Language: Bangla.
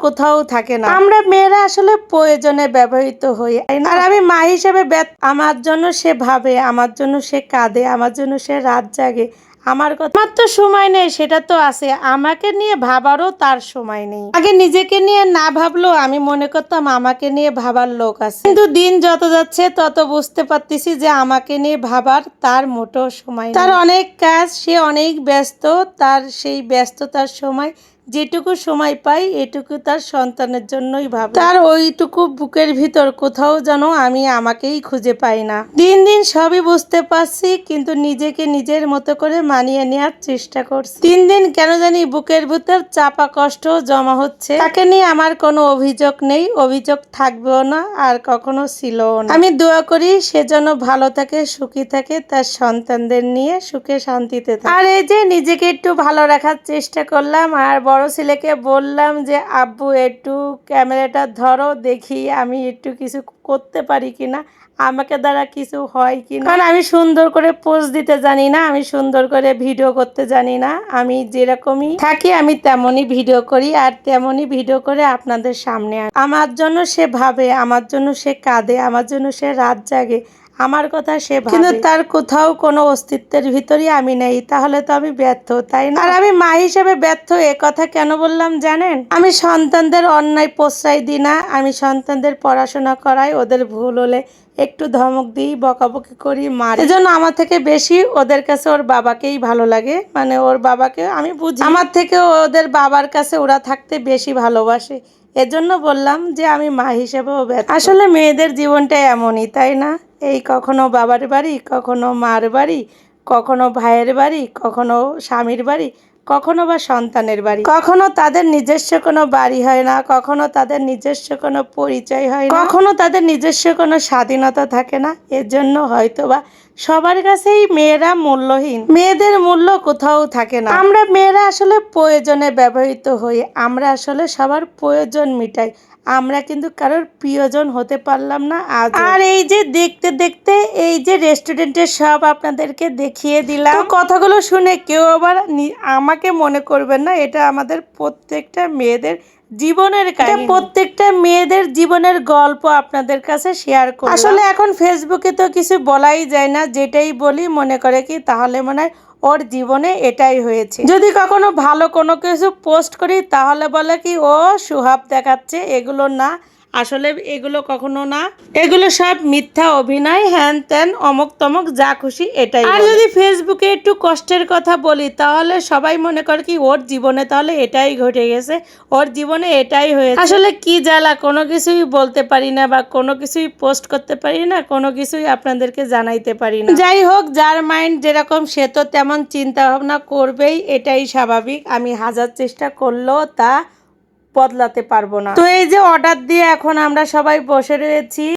কোথাও থাকে না। আমরা মেয়েরা আসলে প্রয়োজনে ব্যবহৃত হই। আর আমি মা হিসেবে আমার জন্য সে ভাবে, আমার জন্য সে কাঁদে, আমার জন্য সে রাত জাগে। আমার তো সময় নেই, সেটা তো আছে, আমাকে নিয়ে ভাবারও তার সময় নেই। আগে নিজেকে নিয়ে না ভাবলেও আমি মনে করতাম আমাকে নিয়ে ভাবার লোক আছে, কিন্তু দিন যত যাচ্ছে তত বুঝতে পারতেছি যে আমাকে নিয়ে ভাবার তার মোটেও সময় নেই। তার অনেক কাজ, সে অনেক ব্যস্ত, তার সেই ব্যস্ততার সময় যেটুকু সময় পাই এটুকু তার সন্তানের জন্যই ভাবে। তার ওইটুকু বুকের ভিতর কোথাও যেন আমি আমাকেই খুঁজে পাই না। দিন দিন সবই বুঝতে পারছি, কিন্তু নিজেকে নিজের মতো করে মানিয়ে নেওয়ার চেষ্টা করছি। দিন দিন কেন জানি বুকের ভিতর চাপা কষ্ট জমা হচ্ছে। তাকে নিয়ে আমার কোনো অভিযোগ নেই, অভিযোগ থাকবেও না, আর কখনো ছিলও না। আমি দোয়া করি সে যেন ভালো থাকে, সুখী থাকে, তার সন্তানদের নিয়ে সুখে শান্তিতে থাকে। আর এই যে নিজেকে একটু ভালো রাখার চেষ্টা করলাম, আর বড় ছেলেকে বললাম যে আব্বু একটু ক্যামেরাটা ধরো, দেখি আমি একটু কিছু করতে পারি কিনা, আমাকে দ্বারা কিছু হয় কিনা। কারণ আমি সুন্দর করে পোজ দিতে জানি না, আমি সুন্দর করে ভিডিও করতে জানি না। আমি যেরকমই থাকি আমি তেমনই ভিডিও করি, আর তেমনই ভিডিও করে আপনাদের সামনে আনি। আমার জন্য সে ভাবে, আমার জন্য সে কাঁদে, আমার জন্য সে রাত জাগে, আমার কথা সে ভাবে, কিন্তু তার কোথাও কোনো অস্তিত্বের ভিতরই আমি নেই। তাহলে তো আমি ব্যর্থ, তাই না? আর আমি মা হিসেবে ব্যর্থ এ কথা কেন বললাম জানেন? আমি সন্তানদের অন্যায় প্রশ্রয় দিই না, আমি সন্তানদের পড়াশোনা করাই, ওদের ভুল হলে একটু ধমক দিই, বকাবকি করি, মারি। এজন্য আমার থেকে বেশি ওদের কাছে ওর বাবাকেই ভালো লাগে, মানে ওর বাবাকে আমি বুঝি, আমার থেকে ওদের বাবার কাছে ওরা থাকতে বেশি ভালোবাসে। এজন্য বললাম যে আমি মা হিসেবেও ব্যর্থ। আসলে মেয়েদের জীবনটা এমনই, তাই না? এই কখনো বাবার বাড়ি, কখনো মার বাড়ি, কখনো ভাইয়ের বাড়ি, কখনো স্বামীর বাড়ি, কখনো বা সন্তানের বাড়ি। কখনো তাদের নিজস্ব কোনো বাড়ি হয় না, কখনো তাদের নিজস্ব কোনো পরিচয় হয় না, কখনো তাদের নিজস্ব কোনো স্বাধীনতা থাকে না। এর জন্য হয়তোবা সবার কাছেই মেয়েরা মূল্যহীন, মেয়েদের মূল্য কোথাও থাকে না। আমরা মেয়েরা আসলে প্রয়োজনে ব্যবহৃত হই, আমরা আসলে সবার প্রয়োজন মিটাই, আমরা কিন্তু কারোর প্রিয়জন হতে পারলাম না আজ। আর এই যে দেখতে দেখতে এই যে রেস্টুরেন্টের সব আপনাদেরকে দেখিয়ে দিলাম, কথাগুলো শুনে কেউ আবার আমাকে মনে করবেন না, এটা আমাদের প্রত্যেকটা মেয়েদের জীবনের কাহিনী, প্রত্যেকটা মেয়েদের জীবনের গল্প আপনাদের কাছে শেয়ার করব। আসলে এখন ফেসবুকে তো কিছু বলাই যায় না, যেটাই বলি মনে করে কি তাহলে মনে হয় ওর জীবনে এটাই হয়েছে। যদি কখনো ভালো কোনো কিছু পোস্ট করি তাহলে বলে কি ও সুহাব দেখাচ্ছে, এগুলো না, আসলে এগুলো কখনো না, এগুলো সব মিথ্যা অভিনয়, হ্যান ত্যান অমুক তমক যা খুশি এটাই। আর যদি ফেসবুকে একটু কষ্টের কথা বলি তাহলে সবাই মনে করে কি ওর জীবনে তাহলে এটাই ঘটে গেছে, ওর জীবনে এটাই হয়েছে। আসলে কি জ্বালা, কোনো কিছুই বলতে পারি না, বা কোনো কিছুই পোস্ট করতে পারি না, কোনো কিছুই আপনাদেরকে জানাইতে পারি না। যাই হোক, যার মাইন্ড যেরকম সে তো তেমন চিন্তা ভাবনা করবেই, এটাই স্বাভাবিক। আমি হাজার চেষ্টা করলেও তা বদলাতে পারবো না। তো এই যে অর্ডার দিয়ে এখন আমরা সবাই বসে রয়েছি।